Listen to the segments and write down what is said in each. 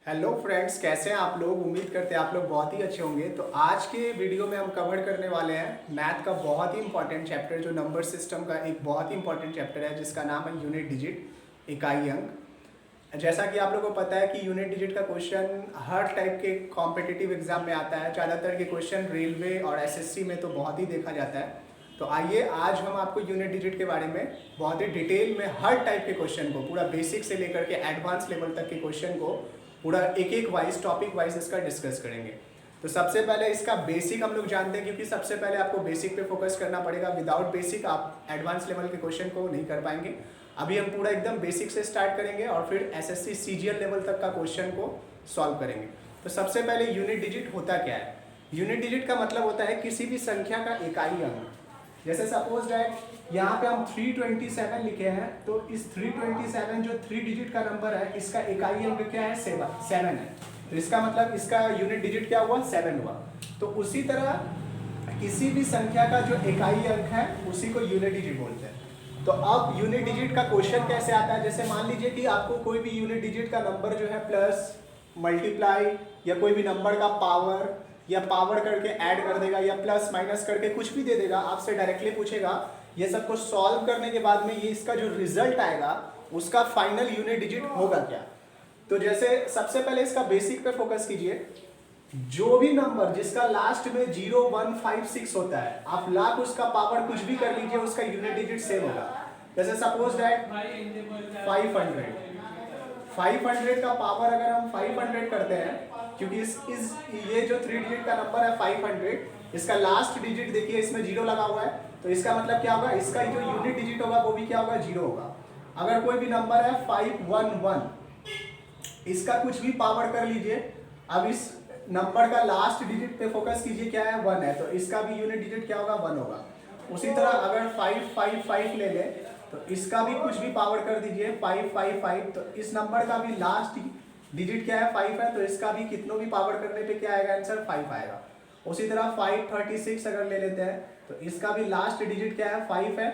Hello friends, कैसे हैं आप लोग। उम्मीद करते हैं आप लोग बहुत ही अच्छे होंगे। तो आज के वीडियो में हम कवर करने वाले हैं मैथ का बहुत ही इंपॉर्टेंट चैप्टर, जो नंबर सिस्टम का एक बहुत ही इंपॉर्टेंट चैप्टर है, जिसका नाम है यूनिट डिजिट, इकाई अंक। जैसा कि आप लोगों को पता है कि यूनिट डिजिट का क्वेश्चन हर टाइप के कॉम्पिटिटिव एग्जाम में आता है। ज़्यादातर के क्वेश्चन रेलवे और एसएससी में तो बहुत ही देखा जाता है। तो आइए आज हम आपको यूनिट डिजिट के बारे में बहुत ही डिटेल में हर टाइप के क्वेश्चन को, पूरा बेसिक से लेकर के एडवांस लेवल तक के क्वेश्चन को पूरा एक एक वाइज टॉपिक वाइज इसका डिस्कस करेंगे। तो सबसे पहले इसका बेसिक हम लोग जानते हैं, क्योंकि सबसे पहले आपको बेसिक पे फोकस करना पड़ेगा। विदाउट बेसिक आप एडवांस लेवल के क्वेश्चन को नहीं कर पाएंगे। अभी हम पूरा एकदम बेसिक से स्टार्ट करेंगे और फिर एसएससी सीजीएल लेवल तक का क्वेश्चन को सॉल्व करेंगे। तो सबसे पहले यूनिट डिजिट होता क्या है। यूनिट डिजिट का मतलब होता है किसी भी संख्या का इकाई अंक। जैसे सपोज दैट यहाँ पे हम 327 लिखे हैं, तो इस 327 जो 3 डिजिट का नंबर है, इसका इकाई अंक क्या है, 7 है। तो इसका मतलब इसका यूनिट डिजिट क्या हुआ, 7 हुआ। तो उसी तरह किसी भी संख्या का जो इकाई अंक है उसी को यूनिट डिजिट बोलते हैं। तो अब यूनिट डिजिट का क्वेश्चन कैसे आता है। जैसे मान लीजिए कि आपको कोई भी यूनिट डिजिट का नंबर जो है प्लस, मल्टीप्लाई या कोई भी नंबर का पावर या पावर करके ऐड कर देगा या प्लस माइनस करके कुछ भी दे देगा, आपसे डायरेक्टली पूछेगा ये सब को सॉल्व करने के बाद में ये इसका जो रिजल्ट आएगा उसका फाइनल यूनिट डिजिट होगा क्या। तो जैसे सबसे पहले इसका बेसिक पे फोकस कीजिए। जो भी नंबर जिसका लास्ट में 0, 1, 5, 6 होता है, आप लाख उसका पावर कुछ भी कर लीजिए, उसका यूनिट डिजिट सेम होगा। जैसे सपोज दैट 500 का पावर अगर हम 500 करते हैं, क्योंकि ये जो 3 डिजिट का नंबर है 500, इसका लास्ट डिजिट देखिए इसमें 0 लगा हुआ है, तो इसका मतलब क्या होगा, इसका जो यूनिट डिजिट होगा वो भी क्या होगा, 0 होगा। अगर कोई भी नंबर है 511, इसका कुछ भी पावर कर लीजिए, अब इस नंबर का लास्ट डिजिट पे फोकस कीजिए, क्या है, 1 है, तो इसका भी यूनिट डिजिट क्या होगा, 1 होगा। उसी तरह अगर 555 ले ले, तो इसका भी कुछ भी पावर कर दीजिए 555, तो इस नंबर का भी लास्ट डिजिट क्या है, 5 है, तो इसका भी कितनों भी पावर करने पे क्या आएगा, आंसर 5 आएगा। उसी तरह 536 अगर ले लेते हैं, तो इसका भी लास्ट डिजिट क्या है, 5 है,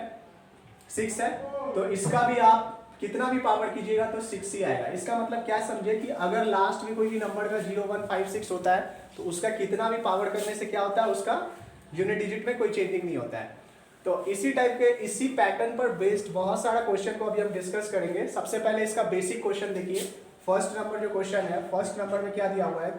6 है, तो इसका भी आप कितना भी पावर कीजिएगा तो 6 ही आएगा। इसका मतलब क्या समझे कि अगर लास्ट में कोई भी नंबर का 0, 1, 5, 6 होता है, तो उसका कितना भी पावर करने से क्या होता है, उसका यूनिट डिजिट में कोई चेंजिंग नहीं होता है। तो इसी टाइप के, इसी पैटर्न पर बेस्ड बहुत सारा क्वेश्चन को अभी हम डिस्कस करेंगे। सबसे पहले इसका बेसिक क्वेश्चन देखिए। फर्स्ट नंबर जो क्वेश्चन है, फर्स्ट नंबर में क्या दिया हुआ है,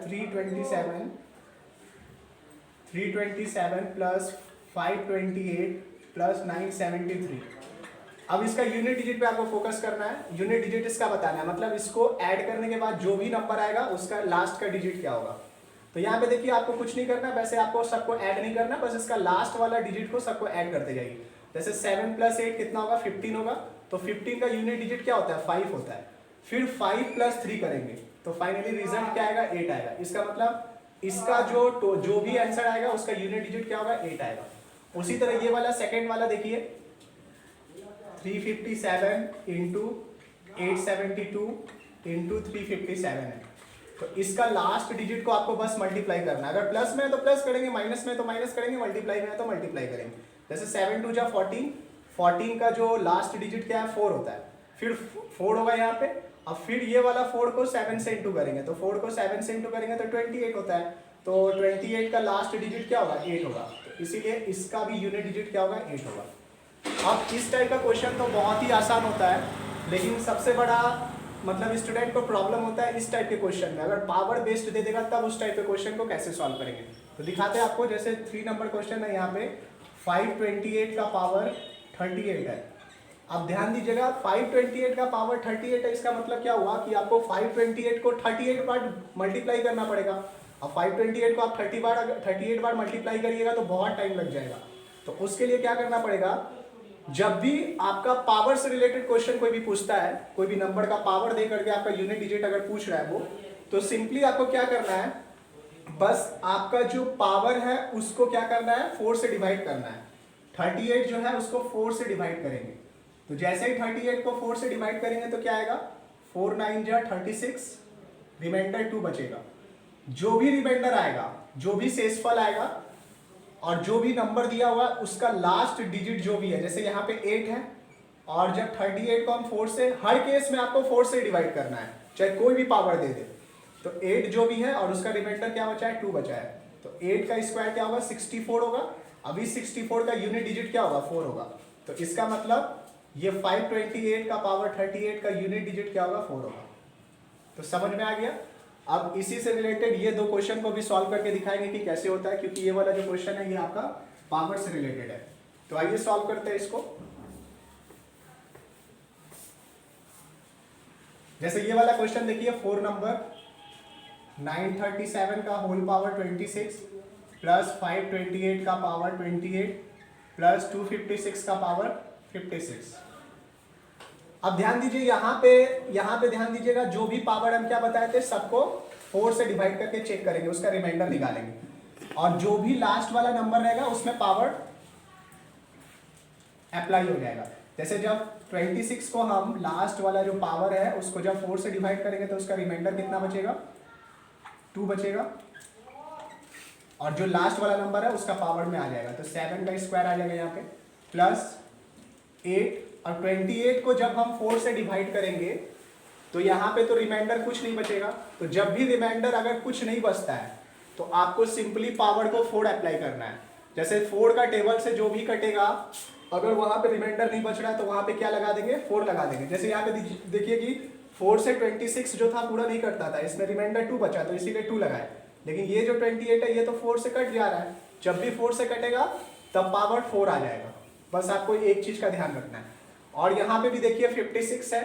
327 प्लस 528 प्लस 973। अब इसका यूनिट डिजिट पे आपको फोकस करना है। यूनिट डिजिट इसका बताना है, मतलब इसको ऐड करने के बाद जो भी नंबर आएगा उसका लास्ट का डिजिट क्या होगा। तो यहाँ पे देखिए आपको कुछ नहीं करना, वैसे आपको सबको ऐड नहीं करना, बस इसका लास्ट वाला डिजिट को सबको ऐड करते जाइए। जैसे 7 प्लस 8 कितना होगा, 15 होगा, तो 15 का यूनिट डिजिट क्या होता है, 5 होता है। फिर 5 प्लस 3 करेंगे तो फाइनली रिजल्ट क्या आएगा, 8 आएगा। इसका मतलब इसका जो भी आंसर आएगा उसका यूनिट डिजिट क्या होगा, 8 आएगा। उसी तरह ये वाला सेकेंड वाला देखिए, 357 इंटू 872 इंटू 357 है, तो इसका लास्ट डिजिट को आपको बस मल्टीप्लाई करना है। अगर प्लस में है तो प्लस करेंगे, माइनस में तो माइनस करेंगे, मल्टीप्लाई में है तो मल्टीप्लाई करेंगे। जैसे 7 2 जा 14, 14 का जो लास्ट डिजिट क्या है, 4 होता है, फिर 4 होगा यहाँ पे। अब फिर ये वाला 4 को 7 से इंटू करेंगे, तो 4 को 7 से इंटू करेंगे तो 28 होता है, तो 28 का लास्ट डिजिट क्या होगा, 8 होगा। तो इसीलिए इसका भी यूनिट डिजिट क्या होगा, 8 होगा। अब इस टाइप का क्वेश्चन तो बहुत ही आसान होता है, लेकिन सबसे बड़ा मतलब स्टूडेंट को प्रॉब्लम होता है इस टाइप के क्वेश्चन में। अगर पावर बेस्ड दे देगा तब उस टाइप के क्वेश्चन को कैसे सॉल्व करेंगे, तो दिखाते हैं आपको। जैसे 3 नंबर क्वेश्चन है, यहाँ पे 528 का पावर 38 है। अब ध्यान दीजिएगा, 528 का पावर 38 है, इसका मतलब क्या हुआ कि आपको 528 को 38 बार मल्टीप्लाई करना पड़ेगा। अब 528 को आप 38 बार मल्टीप्लाई करिएगा तो बहुत टाइम लग जाएगा। तो उसके लिए क्या करना पड़ेगा, जब भी आपका पावर से रिलेटेड क्वेश्चन कोई भी पूछता है, कोई भी नंबर का पावर दे करके आपका यूनिट डिजिट अगर पूछ रहा है वो, तो सिंपली आपको क्या करना है, बस आपका जो पावर है उसको क्या करना है, 4 से डिवाइड करना है। 38 जो है उसको 4 से डिवाइड करेंगे, तो जैसे ही 38 को 4 से डिवाइड करेंगे तो क्या आएगा, 4 9 जा 36, रिमाइंडर 2 बचेगा। जो भी रिमाइंडर आएगा, जो भी शेषफल आएगा और जो भी नंबर दिया हुआ उसका लास्ट डिजिट जो भी है, जैसे यहाँ पे 8 है, और जब 38 को हम 4 से, हर केस में आपको 4 से डिवाइड करना है, चाहे कोई भी पावर दे दे। तो 8 जो भी है और उसका रिमाइंडर क्या बचा है, 2 बचा है। तो 8 का स्क्वायर क्या होगा, 64 होगा। अभी 64 का यूनिट डिजिट क्या होगा, 4 होगा। तो इसका मतलब ये 528 का पावर 38 का यूनिट डिजिट क्या होगा, 4 होगा। तो समझ में आ गया। अब इसी से रिलेटेड ये दो क्वेश्चन को भी सॉल्व करके दिखाएंगे कि कैसे होता है, क्योंकि ये वाला जो क्वेश्चन है ये आपका पावर से रिलेटेड है। तो आइए सॉल्व करते हैं इसको। जैसे ये वाला क्वेश्चन देखिए, 4 नंबर 937 का होल पावर 26 प्लस 528 का पावर 28 प्लस 256 का पावर 56। अब ध्यान दीजिए यहाँ पे ध्यान दीजिएगा, जो भी पावर हम क्या बताए थे, सबको 4 से डिवाइड करके चेक करेंगे, उसका रिमाइंडर निकालेंगे और जो भी लास्ट वाला नंबर रहेगा उसमें पावर अप्लाई हो जाएगा। जैसे जब 26 को हम लास्ट वाला जो पावर है उसको जब 4 से डिवाइड करेंगे तो उसका रिमाइंडर कितना बचेगा, 2 बचेगा। और जो लास्ट वाला नंबर है उसका पावर में आ जाएगा, तो 7 का स्क्वायर आ जाएगा यहाँ पे प्लस 8। और 28 को जब हम 4 से डिवाइड करेंगे तो यहाँ पे तो रिमाइंडर कुछ नहीं बचेगा। तो जब भी रिमाइंडर अगर कुछ नहीं बचता है तो आपको सिंपली पावर को 4 अप्लाई करना है। जैसे 4 का टेबल से जो भी कटेगा, अगर वहां पे रिमाइंडर नहीं बच रहा है तो वहां पे क्या लगा देंगे, 4 लगा देंगे। जैसे यहाँ पे देखिए कि 4 से 26 जो था पूरा नहीं कटता था, इसमें रिमाइंडर 2 बचा तो इसीलिए 2 लगाए। लेकिन ये जो 28 है ये तो 4 से कट जा रहा है, जब भी 4 से कटेगा तब पावर 4 आ जाएगा। बस आपको एक चीज का ध्यान रखना है। और यहाँ पे भी देखिए 56 है,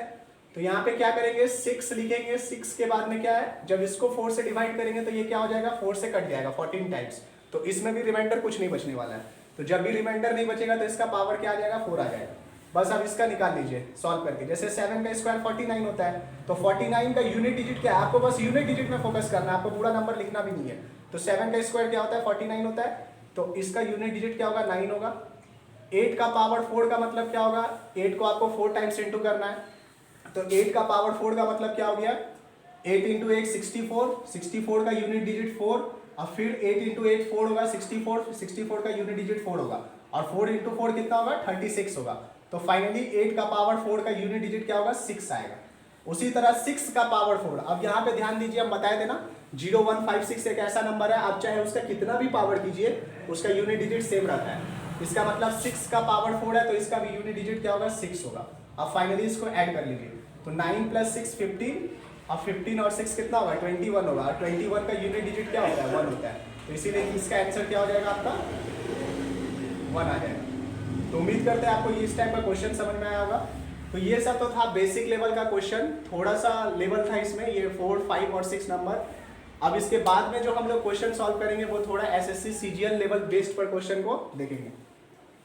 तो यहाँ पे क्या करेंगे, 6 लिखेंगे। 6 के बाद में क्या है, जब इसको 4 से डिवाइड करेंगे तो ये क्या हो जाएगा, 4 से कट जाएगा 14 टाइम्स। तो इसमें भी रिमाइंडर कुछ नहीं बचने वाला है। तो जब भी रिमाइंडर नहीं बचेगा तो इसका पावर क्या आ जाएगा, 4 आ जाएगा। बस अब इसका निकाल लीजिए सॉल्व करके। जैसे 7 का स्क्वायर 49 होता है, तो 49 का यूनिट डिजिट क्या है, आपको बस यूनिट डिजिट में फोकस करना है, आपको पूरा नंबर लिखना भी नहीं है। तो 7 का स्क्वायर क्या होता है, 49 होता है। तो इसका यूनिट डिजिट क्या होगा, 9 होगा। 8 का पावर 4 का मतलब क्या होगा, 8 को आपको 4 टाइम्स इंटू करना है। तो 8 का पावर 4 का मतलब क्या हो गया, 8 इंटू 8 64, 64 का यूनिट डिजिट 4। और फिर 8 इंटू 8 4 होगा 64, 64 का यूनिट डिजिट 4 होगा। और 4 इंटू 4 कितना होगा, 36 होगा। तो फाइनली 8 का पावर 4 का यूनिट डिजिट क्या होगा, 6 आएगा। उसी तरह 6 का पावर 4, अब यहाँ पे ध्यान दीजिए, हम बताए थे ना 0156 एक ऐसा नंबर है, आप चाहे उसका कितना भी पावर कीजिए उसका यूनिट डिजिट सेम रहता है। इसका मतलब 6 का पावर 4 है तो इसका भी यूनिट डिजिट क्या होगा, 6 होगा। अब फाइनली इसको ऐड कर लीजिए, तो 9 प्लस 6 15, और 15 और 6 कितना होगा, 21 होगा। और 21 का यूनिट डिजिट क्या होता है, 1 होता है। तो इसीलिए इसका आंसर क्या हो जाएगा आपका, 1 आ जाएगा। तो उम्मीद करते हैं आपको ये इस टाइप का क्वेश्चन समझ में आया होगा। तो ये सब तो था बेसिक लेवल का क्वेश्चन, थोड़ा सा लेवल था इसमें, ये 4, 5 और 6 नंबर। अब इसके बाद में जो हम लोग क्वेश्चन सॉल्व करेंगे वो थोड़ा एसएससी सीजीएल लेवल बेस्ड पर क्वेश्चन को देखेंगे।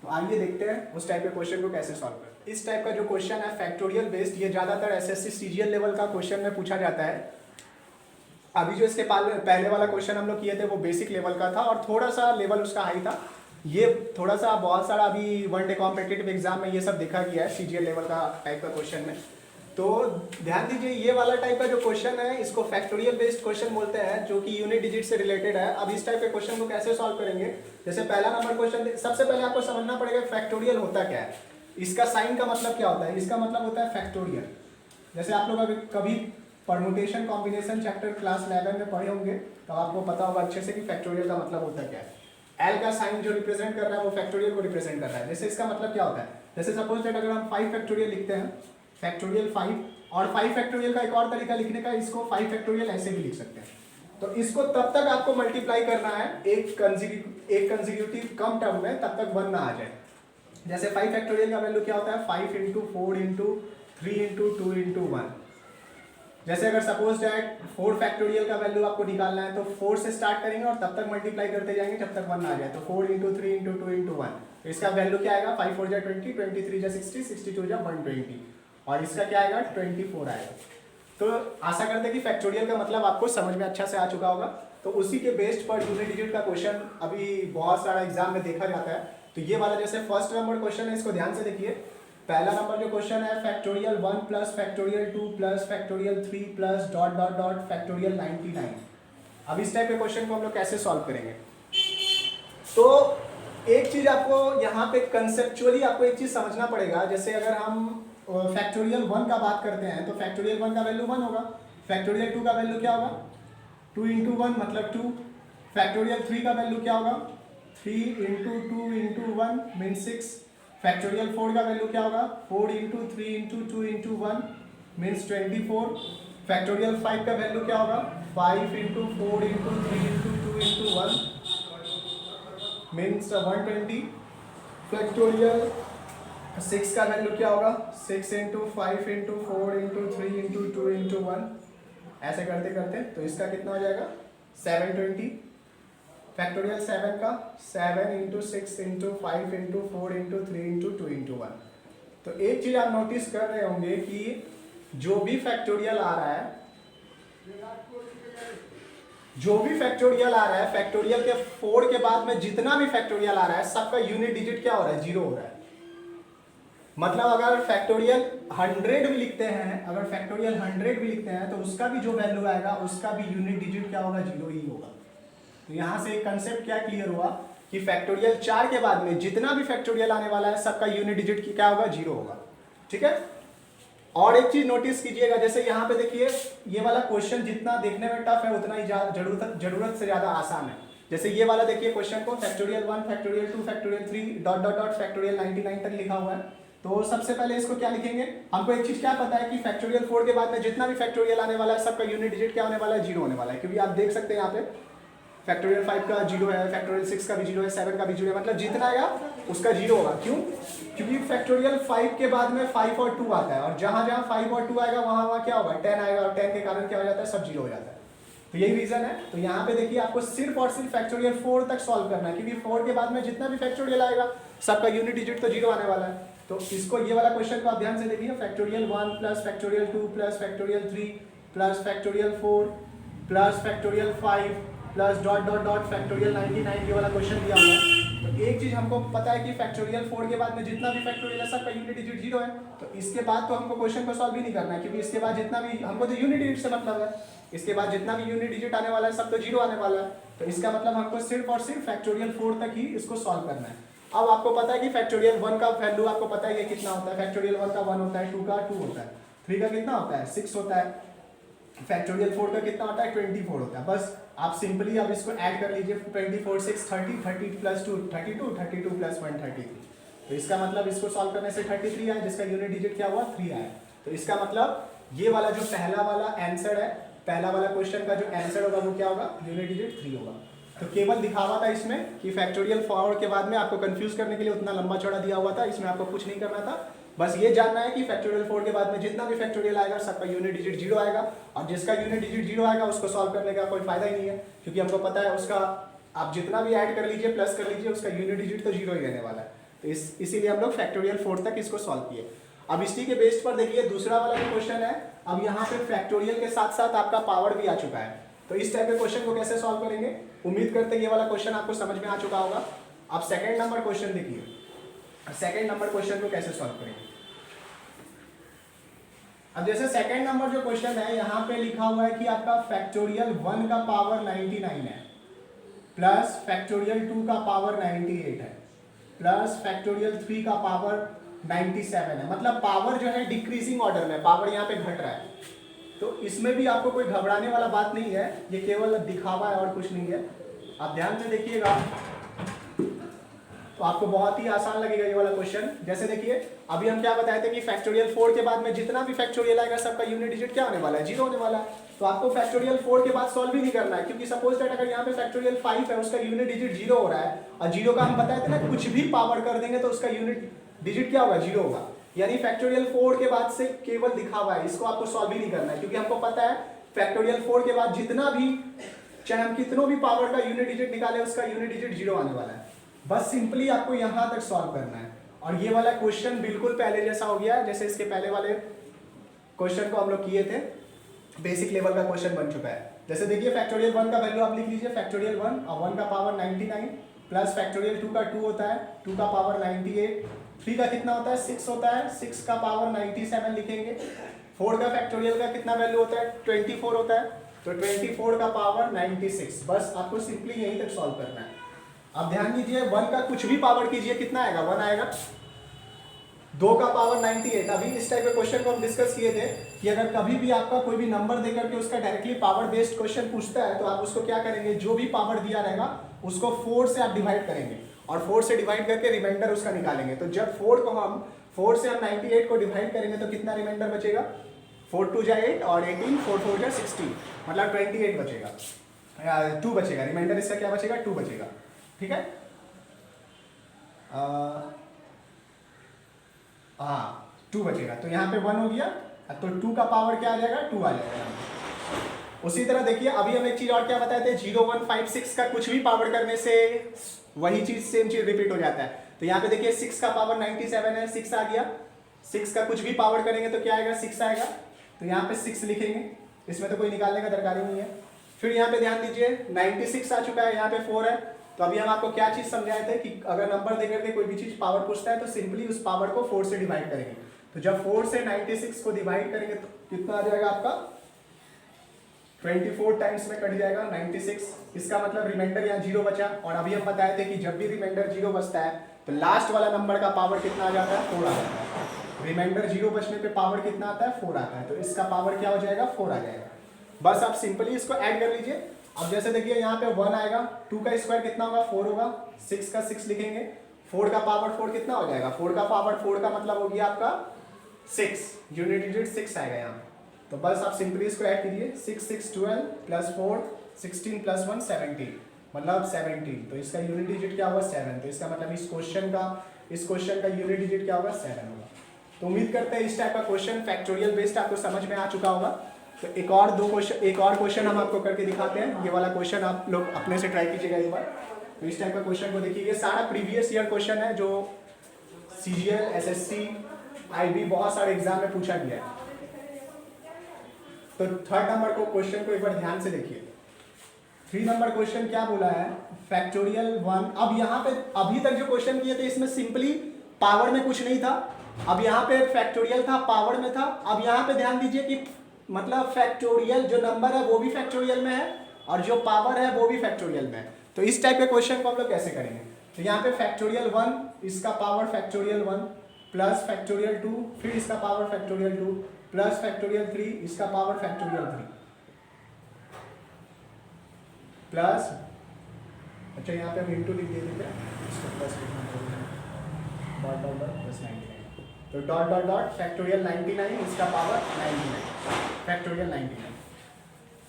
तो आइए देखते हैं उस टाइप के क्वेश्चन को कैसे सॉल्व करें। इस टाइप का जो क्वेश्चन है फैक्टोरियल बेस्ड, ये ज्यादातर एसएससी सीजीएल लेवल का क्वेश्चन में पूछा जाता है। अभी जो इसके पहले वाला क्वेश्चन हम लोग किए थे वो बेसिक लेवल का था और थोड़ा सा लेवल उसका हाई था। ये थोड़ा सा बहुत सारा अभी वन डे कॉम्पिटिटिव एग्जाम में ये सब देखा गया है सीजीएल लेवल का टाइप का क्वेश्चन में। तो ध्यान दीजिए, ये वाला टाइप का जो क्वेश्चन है इसको फैक्टोरियल बेस्ड क्वेश्चन बोलते हैं, जो कि यूनिट डिजिट से रिलेटेड है। अब इस टाइप के क्वेश्चन को कैसे सॉल्व करेंगे, जैसे पहला नंबर क्वेश्चन, सबसे पहले आपको समझना पड़ेगा फैक्टोरियल होता क्या है, इसका साइन का मतलब क्या होता है। इसका मतलब होता है फैक्टोरियल। जैसे आप लोग कभी परमुटेशन कॉम्बिनेशन चैप्टर क्लास 11 में पढ़े होंगे तो आपको पता होगा अच्छे से कि फैक्टोरियल का मतलब होता क्या है। एल का साइन जो रिप्रेजेंट कर रहा है वो फैक्टोरियल को रिप्रेजेंट कर रहा है। जैसे इसका मतलब क्या होता है, जैसे सपोज दैट अगर हम 5 फैक्टोरियल लिखते हैं, फैक्टोरियल 5, और 5 फैक्टोरियल का एक और तरीका लिखने का, इसको 5 फैक्टोरियल ऐसे भी लिख सकते हैं। तो इसको तब तक आपको मल्टीप्लाई करना है एक कंसेक्यूटिव कम टर्म में, तब तक 1 ना आ जाए। जैसे 5 फैक्टोरियल का वैल्यू क्या होता है, 5 इंटू 4 इंटू 3 इंटू 2 इंटू 1। जैसे अगर सपोज दैट 4 फैक्टोरियल का वैल्यू आपको निकालना है तो 4 से स्टार्ट करेंगे और तब तक मल्टीप्लाई करते जाएंगे जब तक 1 आ जाए। तो 4 इंटू 3 इंटू 2 इंटू 1, तो इसका वैल्यू क्या आएगा, 5 4 जा 20, 23 जा 60, 62 जा 120, और इसका क्या आएगा 24 आएगा। तो आशा करते हैं कि फैक्टोरियल का मतलब आपको समझ में अच्छा से आ चुका होगा। तो उसी के बेस्ड पर यूनिट डिजिट का क्वेश्चन अभी बहुत सारा एग्जाम में देखा जाता है। तो ये वाला जैसे फर्स्ट नंबर क्वेश्चन है, इसको ध्यान से देखिए। पहला नंबर जो क्वेश्चन है factorial 1 plus factorial 2 plus factorial 3 plus dot dot dot factorial 99। अब इस टाइप के क्वेश्चन को हम लोग कैसे सॉल्व करेंगे, तो एक चीज आपको यहाँ पे कंसेप्चुअली आपको एक चीज समझना पड़ेगा। जैसे अगर हम फैक्टोरियल 1 का बात करते हैं तो फैक्टोरियल 1 का वैल्यू 1 होगा, फैक्टोरियल 2 का वैल्यू क्या होगा, 2 इंटू 1 मतलब 2। फैक्टोरियल 3 का वैल्यू क्या होगा, 3 इंटू 2 इंटू 1 मीन 6। फैक्टोरियल 4 का वैल्यू क्या होगा, 4 into 3 into 2 into 1 means 24। Factorial 5 का वैल्यू क्या होगा, 5 into 4 into 3 into 2 into 1 means 120। Factorial 6 का वैल्यू क्या होगा, 6 into 5 into 4 into 3 into 2 into 1। ऐसे करते करते तो इसका कितना हो जाएगा, 720। फैक्टोरियल 7 का 7 into 6 into 5 into 4 into 3 into 2 into 1। तो एक चीज आप नोटिस कर रहे होंगे कि जो भी फैक्टोरियल आ रहा है, फैक्टोरियल के 4 के बाद में जितना भी फैक्टोरियल आ रहा है सबका यूनिट डिजिट क्या हो रहा है, 0 हो रहा है। मतलब अगर फैक्टोरियल 100 भी लिखते हैं, तो उसका भी जो वैल्यू आएगा उसका भी यूनिट डिजिट क्या होगा, 0 ही होगा। तो यहाँ से एक कंसेप्ट क्या क्लियर हुआ कि फैक्टोरियल 4 के बाद में जितना भी फैक्टोरियल आने वाला है सबका यूनिट डिजिट क्या होगा, 0 होगा। ठीक है। और एक चीज नोटिस कीजिएगा, जैसे यहाँ पे देखिए ये वाला क्वेश्चन जितना देखने में टफ है उतना ही जरूरत से ज्यादा आसान है। जैसे ये वाला देखिए क्वेश्चन को factorial 1 factorial 2 factorial 3 dot dot dot factorial 99 तक लिखा हुआ है। तो सबसे पहले इसको क्या लिखेंगे, हमको एक चीज क्या पता है कि फैक्टोरियल 4 के बाद में जितना भी फैक्टोरियल आने वाला है सबका यूनिट डिजिट क्या होने वाला है, 0 होने वाला है। क्योंकि आप देख सकते हैं यहाँ पे फैक्टोरियल 5 का 0 है, फैक्टोरियल 6 का भी 0 है, 7 का भी 0 है, मतलब जितना आएगा उसका 0 होगा। क्यों, क्योंकि फैक्टोरियल 5 के बाद में 5 और 2 आता है, और जहां जहां 5 और 2 आएगा वहां क्या होगा, 10 आएगा, और 10 के कारण क्या हो जाता है, सब 0 हो जाता है। तो यही रीजन है। तो यहाँ पे देखिए आपको सिर्फ और सिर्फ फैक्टोरियल 4 तक सॉल्व करना है, क्योंकि 4 के बाद में जितना भी फैक्टोरियल आएगा सबका यूनिट डिजिट तो 0 आने वाला है। तो इसको ये वाला क्वेश्चन को आप ध्यान से देखिए, factorial 1 plus factorial 2 plus factorial 3 plus factorial 4 plus factorial 5 plus dot dot dot factorial 99, ये वाला क्वेश्चन दिया हुआ है। तो एक चीज हमको पता है कि फैक्टोरियल 4 के बाद में जितना भी फैक्टोरियल है सबका यूनिट डिजिट 0 है। तो इसके बाद तो हमको क्वेश्चन को सॉल्व ही नहीं करना है, क्योंकि इसके बाद जितना भी हमको तो यूनिट डिजिट से मतलब है, इसके बाद जितना भी यूनिट डिजिट आने वाला है सब तो 0 आने वाला है। तो इसका मतलब हमको सिर्फ और सिर्फ फैक्टोरियल 4 तक ही इसको सॉल्व करना है। अब आपको पता है कि फैक्टोरियल 1 का वैल्यू आपको पता है ये कितना होता है, फैक्टोरियल 1 का 1 होता है, 2 का 2 होता है, 3 का कितना होता है, 6 होता है, फैक्टोरियल 4 का कितना होता है, 24 होता है। बस आप सिंपली अब इसको ऐड कर लीजिए, 24 6 30 30 प्लस 2 32 32 प्लस 1 33। तो इसका मतलब इसको सॉल्व करने से 33 आया, जिसका यूनिट डिजिट क्या हुआ, 3 आया। तो इसका मतलब ये वाला जो पहला वाला आंसर है, पहला वाला क्वेश्चन का जो आंसर होगा वो क्या होगा, यूनिट डिजिट 3 होगा। तो केवल दिखावा था इसमें कि फैक्टोरियल 4 के बाद में आपको कंफ्यूज करने के लिए उतना लंबा चौड़ा दिया हुआ था, इसमें आपको कुछ नहीं करना था। बस ये जानना है कि फैक्टोरियल 4 के बाद में जितना भी फैक्टोरियल आएगा सबका यूनिट डिजिट 0 आएगा, और जिसका यूनिट डिजिट 0 आएगा उसको सॉल्व करने का कोई फायदा ही नहीं है, क्योंकि हमको पता है उसका आप जितना भी ऐड कर लीजिए प्लस कर लीजिए उसका यूनिट डिजिट तो 0 ही रहने वाला है। तो इसीलिए हम लोग फैक्टोरियल 4 तक इसको सॉल्व किए। अब इसी के बेस पर देखिए दूसरा वाला जो क्वेश्चन है, अब यहाँ पे फैक्टोरियल के साथ साथ आपका पावर भी आ चुका है। तो इस टाइप के क्वेश्चन को कैसे सॉल्व करेंगे, उम्मीद करते हैं ये वाला क्वेश्चन आपको समझ में आ चुका होगा। अब सेकंड नंबर क्वेश्चन देखिए, सेकंड नंबर क्वेश्चन को कैसे सॉल्व करेंगे। अब जैसे सेकंड नंबर जो क्वेश्चन है यहाँ पे लिखा हुआ है कि आपका फैक्टोरियल 1 का पावर 99 है, प्लस फैक्टोरियल 2 का पावर 98 है, प्लस फैक्टोरियल 3 का पावर 97 है। मतलब पावर जो है डिक्रीजिंग ऑर्डर में, पावर यहाँ पे घट रहा है। तो इसमें भी आपको कोई घबराने वाला बात नहीं है, ये केवल दिखावा है और कुछ नहीं है। आप ध्यान से देखिएगा तो आपको बहुत ही आसान लगेगा ये वाला क्वेश्चन। जैसे देखिए अभी हम क्या बताए थे कि फैक्टोरियल 4 के बाद में जितना भी फैक्टोरियल आएगा सबका यूनिट डिजिट क्या होने वाला है, 0 होने वाला है। तो आपको फैक्टोरियल 4 के बाद सॉल्व ही नहीं करना है, क्योंकि सपोज दैट अगर यहाँ पे फैक्टोरियल 5 है उसका यूनिट डिजिट 0 हो रहा है, और 0 का हम बताए थे ना कुछ भी पावर कर देंगे तो उसका यूनिट डिजिट क्या होगा, 0 होगा। यानी फैक्टोरियल 4 के बाद से केवल दिखावा है, इसको आपको सॉल्व ही नहीं करना है, क्योंकि हमको पता है फैक्टोरियल 4 के बाद जितना भी, चाहे हम कितनों भी पावर का यूनिट डिजिट निकाले उसका यूनिट डिजिट 0 आने वाला है। बस सिंपली आपको यहां तक सॉल्व करना है। और ये वाला क्वेश्चन बिल्कुल पहले जैसा हो गया, जैसे इसके पहले वाले क्वेश्चन को हम लोग किए थे, बेसिक लेवल का क्वेश्चन बन चुका है। जैसे देखिए फैक्टोरियल 1 का वैल्यू आप लिख लीजिए, फैक्टोरियल 1 और 1 का पावर 99 प्लस फैक्टोरियल 2 का 2 होता है, 2 का पावर 98, 3 का कितना होता है, 6 होता है, 6 का पावर 97 लिखेंगे। 4 का फैक्टोरियल का कितना वैल्यू होता है, 24 होता है, तो 24 का पावर 96। बस आपको सिंपली यहीं तक सॉल्व करना है। अब ध्यान दीजिए 1 का कुछ भी पावर कीजिए कितना आएगा, 1 आएगा। 2 का पावर 98, अभी इस टाइप के क्वेश्चन को हम डिस्कस किए थे। कि अगर कभी भी आपका कोई भी नंबर देकर के उसका डायरेक्टली पावर बेस्ड क्वेश्चन पूछता है तो आप उसको क्या करेंगे, जो भी पावर दिया रहेगा उसको 4 से आप डिवाइड करेंगे और 4 से डिवाइड करके रिमाइंडर उसका निकालेंगे। तो जब 4 से हम 98 को डिवाइड करेंगे तो कितना रिमाइंडर बचेगा, 4 2 जा 8 और 18, 4 4 जा 16, मतलब 28 बचेगा, 2 बचेगा, रिमाइंडर इसका क्या बचेगा, 2 बचेगा। ठीक है, हाँ 2 बचेगा, तो यहाँ पे 1 हो गया, तो 2 का पावर क्या आ जाएगा, 2 आ जाएगा। उसी तरह देखिए अभी हम एक चीज और क्या बताए थे, 0 1 5 6 का कुछ भी पावर करने से वही चीज सेम चीज रिपीट हो जाता है। तो यहाँ पे देखिए 6 का पावर 97 है, 6 आ गया, 6 का कुछ भी पावर करेंगे तो क्या आएगा, 6 आएगा, तो यहाँ पे 6 लिखेंगे, इसमें तो कोई निकालने का दरकार ही नहीं है। फिर यहाँ पे ध्यान दीजिए 96 आ चुका है, यहाँ पे 4 है, तो अभी हम आपको क्या चीज समझाए थे कि अगर नंबर देकर के कोई भी चीज पावर पूछता है तो सिंपली उस पावर को 4 से डिवाइड करेंगे। तो जब 4 से 96 को डिवाइड करेंगे तो कितना आ जाएगा आपका, 24 टाइम्स में कट जाएगा 96, इसका मतलब रिमाइंडर यहाँ 0 बचा। और अभी हम बताए थे कि जब भी रिमाइंडर 0 बचता है तो लास्ट वाला नंबर का पावर कितना आ जाता है, 4 आ जाता है। रिमाइंडर 0 बचने पे पावर कितना आता है, 4 आता है, तो इसका पावर क्या हो जाएगा, 4 आ जाएगा। बस आप सिंपली इसको ऐड कर लीजिए। अब जैसे देखिए यहाँ पे 1 आएगा, 2 का स्क्वायर कितना होगा, 4 होगा, 6 का 6 लिखेंगे, 4 का पावर 4 कितना हो जाएगा, 4 का पावर 4 का मतलब हो गया आपका 6, यूनिट डिजिट 6 आएगा यहाँ। तो बस आप सिंपली इसको ऐड कीजिए, 6 6 12 प्लस 4 16 प्लस 1 17, मतलब 17, तो इसका यूनिट डिजिट क्या होगा, 7। तो इसका मतलब इस क्वेश्चन का यूनिट डिजिट क्या होगा, 7 होगा। तो उम्मीद करते हैं इस टाइप का क्वेश्चन फैक्टोरियल बेस्ड आपको समझ में आ चुका होगा। तो एक और क्वेश्चन हम आपको करके दिखाते हैं। ये वाला क्वेश्चन आप लोग अपने से ट्राई कीजिएगा एक बार। तो इस टाइप का क्वेश्चन को देखिए, ये सारा प्रीवियस ईयर क्वेश्चन है जो CGL, SSC, IB बहुत सारे एग्जाम में पूछा गया है। तो 3rd नंबर को क्वेश्चन को एक बार ध्यान से देखिए। 3 नंबर क्वेश्चन क्या बोला है, फैक्टोरियल 1। अब यहाँ पे अभी तक जो क्वेश्चन किए थे इसमें सिंपली पावर में कुछ नहीं था, अब यहाँ पे फैक्टोरियल था, पावर में था। अब यहाँ पे ध्यान दीजिए कि मतलब फैक्टोरियल जो नंबर है वो भी फैक्टोरियल में है और जो पावर है वो भी फैक्टोरियल में है। तो इस टाइप के क्वेश्चन को हम लोग कैसे करेंगे, तो यहाँ पे फैक्टोरियल 1, इसका पावर फैक्टोरियल 1 प्लस फैक्टोरियल 2, फिर इसका पावर फैक्टोरियल 2 प्लस फैक्टोरियल 3, इसका पावर फैक्टोरियल 3 प्लस, अच्छा यहाँ पे हम इंटू लिख दिए थे, इसको plus dot dot dot plus 99, तो डॉट डॉट डॉट फैक्टोरियल 99, इसका पावर 99, फैक्टोरियल 99।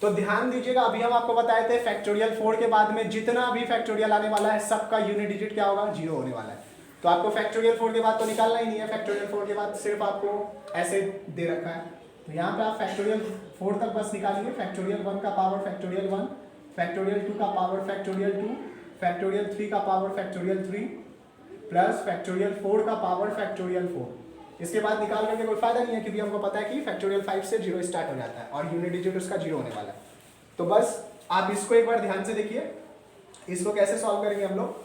तो ध्यान दीजिएगा अभी हम आपको बताए थे फैक्टोरियल 4 के बाद में जितना भी फैक्टोरियल आने वाला है सबका यूनिट डिजिट क्या होगा, 0 होने वाला है। तो आपको फैक्टोरियल 4 के बाद तो निकालना ही नहीं है, फैक्टोरियल 4 के बाद सिर्फ आपको ऐसे दे रखा है। तो यहाँ पे आप फैक्टोरियल 4 तक बस निकालिए, फैक्टोरियल 1 का पावर फैक्टोरियल 1, फैक्टोरियल 2 का पावर फैक्टोरियल 2, फैक्टोरियल 3 का पावर फैक्टोरियल 3 प्लस फैक्टोरियल 4 का पावर फैक्टोरियल 4। इसके बाद निकाल करके कोई फायदा नहीं है क्योंकि हमको पता है कि फैक्टोरियल 5 से 0 स्टार्ट हो जाता है और यूनिट डिजिट उसका 0 होने वाला है। तो बस आप इसको एक बार ध्यान से देखिए, इसको कैसे सॉल्व करेंगे हम लोग।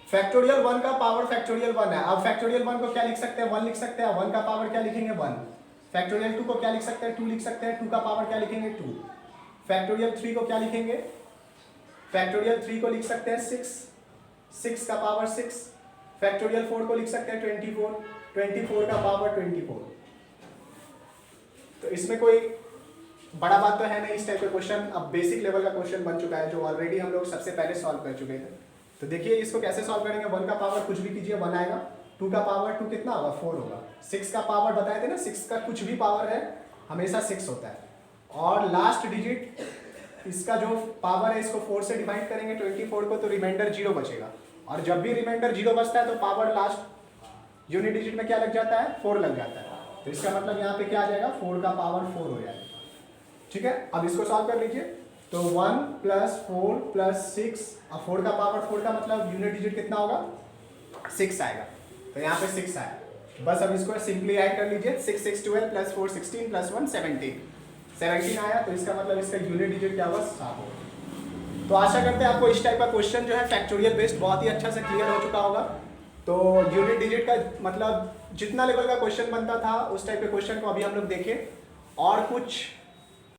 फैक्टोरियल 1 का पावर फैक्टोरियल 1 है, अब फैक्टोरियल 1 को क्या लिख सकते हैं, 1 लिख सकते हैं, 1 का पावर क्या लिखेंगे, 1। फैक्टोरियल 2 को क्या लिख सकते हैं, 2 लिख सकते हैं, 2 का पावर क्या लिखेंगे, 2। फैक्टोरियल 3 को क्या लिखेंगे, फैक्टोरियल 3 को लिख सकते हैं 6, 6 का पावर 6। फैक्टोरियल 4 को लिख सकते हैं 24, 24 का पावर 24। तो इसमें कोई बड़ा बात तो है नहीं इस टाइप का क्वेश्चन, अब बेसिक लेवल का क्वेश्चन बन चुका है जो ऑलरेडी हम लोग सबसे पहले सॉल्व कर चुके थे। तो देखिए इसको कैसे सॉल्व करेंगे, 1 का पावर कुछ भी कीजिए 1 आएगा, 2 का पावर 2 कितना होगा, 4 होगा, 6 का पावर बताए थे ना, 6 का कुछ भी पावर है हमेशा 6 होता है, और लास्ट डिजिट इसका जो पावर है इसको 4 से डिवाइड करेंगे 24 को, तो रिमाइंडर 0 बचेगा, और जब भी रिमाइंडर 0 बचता है तो पावर लास्ट यूनिट डिजिट में क्या लग जाता है, 4 लग जाता है। तो इसका मतलब यहाँ पे क्या आ जाएगा, 4 का पावर 4 हो जाएगा। ठीक है, अब इसको सॉल्व कर लीजिए। तो 1 प्लस 4 प्लस 6, अब 4 का पावर 4 का मतलब यूनिट डिजिट कितना होगा, 6 आएगा, तो यहाँ पे 6 आया। बस अब इसको सिंपली ऐड कर लीजिए, 6 6 12 प्लस 4 16 प्लस 1 17 आया, तो इसका मतलब इसका यूनिट डिजिट क्या होगा, 7 होगा। तो आशा करते हैं आपको इस टाइप का क्वेश्चन जो है फैक्टोरियल बेस्ड बहुत ही अच्छा से क्लियर हो चुका होगा। तो यूनिट डिजिट का मतलब जितना लेवल का क्वेश्चन बनता था उस टाइप के क्वेश्चन को अभी हम लोग देखें, और कुछ